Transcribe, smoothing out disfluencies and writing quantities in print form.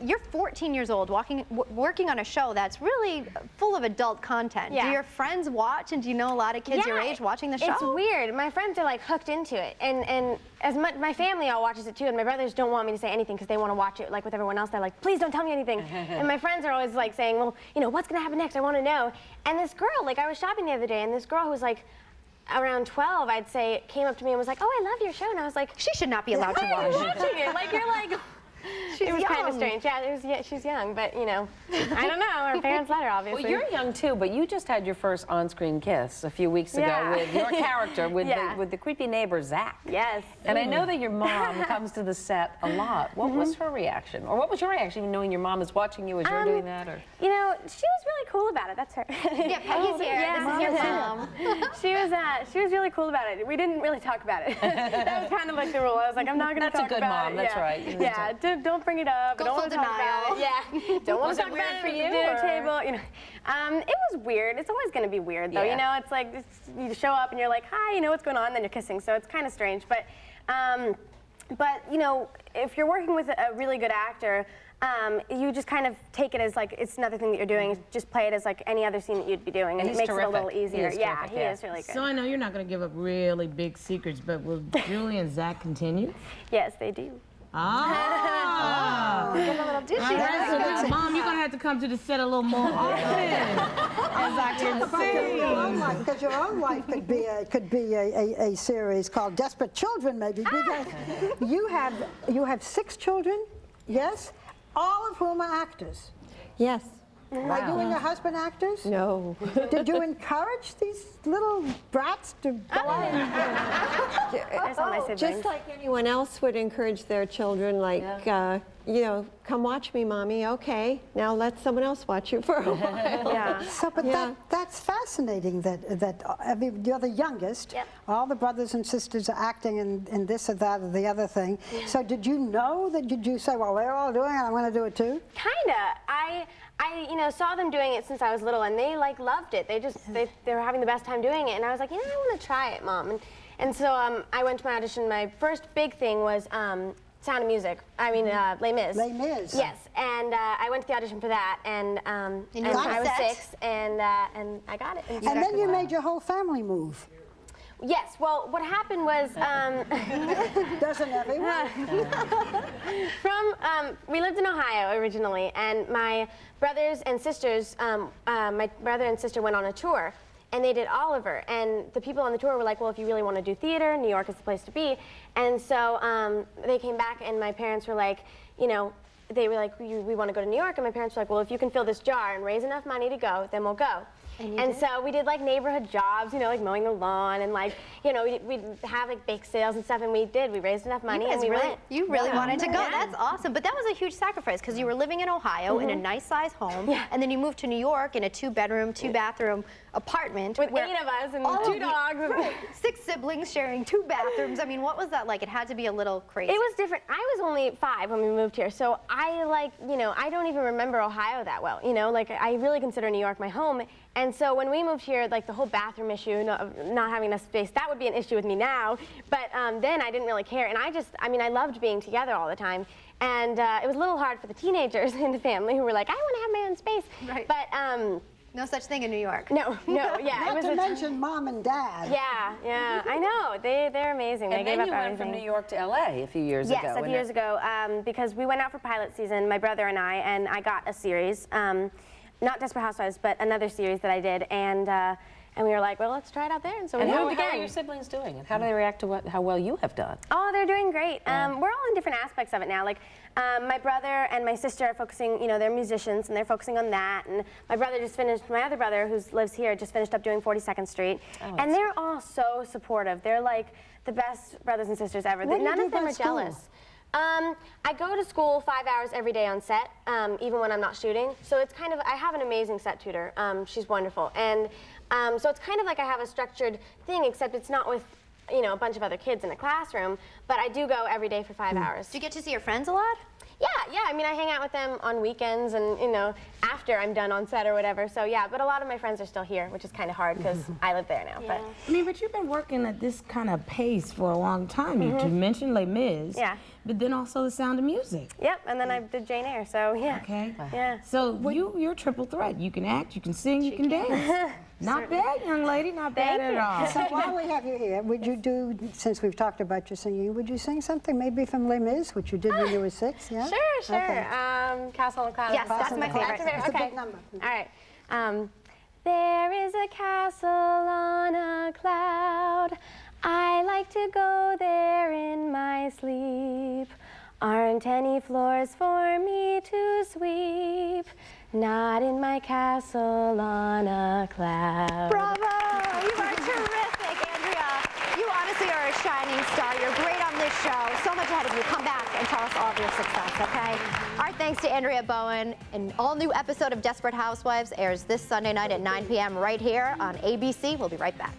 you're 14 years old, working on a show that's really full of adult content. Yeah. Do your friends watch, and do you know a lot of kids your age watching the show? It's weird. My friends are like hooked into it, and as much my family all watches it too, and my brothers don't want me to say anything because they want to watch it like with everyone else. They're like, please don't tell me anything. And my friends are always like saying, well, you know, what's gonna happen next? I want to know. And this girl, like, I was shopping the other day, and this girl who was like around 12, I'd say, came up to me and was like, oh, I love your show. And I was like, she should not be allowed to watch. watching it. Like, you're like, it was kind of strange. Yeah, she's young, but you know, I don't know. Her parents let her, obviously. Well, you're young too, but you just had your first on-screen kiss a few weeks ago with your character, with the creepy neighbor Zach. Yes. And I know that your mom comes to the set a lot. What was her reaction, or what was your reaction, knowing your mom is watching you as you're doing that? Or you know, she was really cool about it. That's her. Yeah, Peggy's here. Yeah, this is your mom. She was really cool about it. We didn't really talk about it. That was kind of like the rule. I was like, I'm not going to talk about it. That's a good mom. That's right. Yeah, don't bring it up. Go don't full want to talk about it. Yeah. Don't want to talk about it for at you, the dinner or? table. You know, it was weird. It's always going to be weird, though. Yeah. You know, it's like you show up and you're like, hi, you know what's going on, and then you're kissing. So it's kind of strange. But you know, if you're working with a really good actor, you just kind of take it as like it's another thing that you're doing. Just play it as like any other scene that you'd be doing, and it makes it a little easier. Yeah, he is really good. So I know you're not going to give up really big secrets, but will Julie and Zach continue? Yes, they do. Ah. Get a little dishy. So Mom, you're going to have to come to the set a little more often. As I can see. Because your own life could be a series called Desperate Children, maybe. Because you have 6 children, yes, all of whom are actors. Yes. Are you and your husband actors? No. Did you encourage these little brats to go on? That's all my siblings. Just like anyone else would encourage their children, like, you know, come watch me, Mommy. Okay, now let someone else watch you for a while. Yeah. So, but that's fascinating that you're the youngest. Yep. All the brothers and sisters are acting in this or that or the other thing. So did you know that? Did you say, well, they're all doing it, I'm going to do it too? Kinda. I you know, saw them doing it since I was little, and they like loved it. They were having the best time doing it, and I was like, you know, I want to try it, Mom. And so I went to my audition. My first big thing was Sound of Music. I mean, Les Mis. Les Mis. Yes, and I went to the audition for that, and I was 6, and I got it. And then you made your whole family move. Yes, well, what happened was... Doesn't everyone? We lived in Ohio originally, and my brothers and sisters, my brother and sister went on a tour, and they did Oliver, and the people on the tour were like, well, if you really want to do theater, New York is the place to be. And so they came back, and my parents were like, you know, they were like, we want to go to New York, and my parents were like, well, if you can fill this jar and raise enough money to go, then we'll go. And so we did like neighborhood jobs, you know, like mowing the lawn, and like, you know, we'd have like bake sales and stuff, and we raised enough money, and we went. You really wanted to go. That's awesome. But that was a huge sacrifice, because you were living in Ohio in a nice size home, and then you moved to New York in a 2-bedroom, 2-bathroom apartment with 8 of us and 2 dogs. Right. 6 siblings sharing 2 bathrooms. I mean, what was that like? It had to be a little crazy. It was different. I was only 5 when we moved here, so I like, you know, I don't even remember Ohio that well, you know, like I really consider New York my home. And so when we moved here, like the whole bathroom issue, not having enough space, that would be an issue with me now. But then I didn't really care. And I mean, I loved being together all the time. And it was a little hard for the teenagers in the family who were like, I want to have my own space. Right. But no such thing in New York. No, yeah. Not to mention Mom and Dad. Yeah, I know. They're amazing. They gave up everything. And then you went from New York to LA a few years ago. Yes, a few years ago, because we went out for pilot season, my brother and I got a series. Not Desperate Housewives, but another series that I did, and we were like, well, let's try it out there, and so we moved again. How are your siblings doing, and how do they react to how well you have done? Oh, they're doing great. We're all in different aspects of it now. Like, my brother and my sister are focusing, you know, they're musicians, and they're focusing on that, and my other brother, who lives here, just finished up doing 42nd Street, and they're all so supportive. They're like the best brothers and sisters ever. None of them are jealous. I go to school 5 hours every day on set, even when I'm not shooting. So it's kind of, I have an amazing set tutor. She's wonderful. And so it's kind of like I have a structured thing, except it's not with, you know, a bunch of other kids in a classroom. But I do go every day for 5 hours. Do you get to see your friends a lot? Yeah. I mean, I hang out with them on weekends and, you know, after I'm done on set or whatever. So, yeah, but a lot of my friends are still here, which is kind of hard because I live there now. Yeah. But I mean, but you've been working at this kind of pace for a long time. You mentioned Les Mis. Yeah. but then also The Sound of Music. Yep, and then I did Jane Eyre, so yeah. Okay. Yeah. So you're a triple threat. You can act, you can sing, you can dance. Not bad, young lady, not bad at all. So while we have you here, would you do, since we've talked about your singing, would you sing something maybe from Les Mis, which you did when you were 6, yeah? Sure. Okay. Castle on a Cloud. Yes, that's my favorite. It's a Okay. big number. All right. There is a castle on a cloud. I like to go there in my sleep. Aren't any floors for me to sweep? Not in my castle on a cloud. Bravo! You are terrific, Andrea. You honestly are a shining star. You're great on this show. So much ahead of you. Come back and tell us all of your success, okay? Our thanks to Andrea Bowen. An all-new episode of Desperate Housewives airs this Sunday night at 9 p.m. right here on ABC. We'll be right back.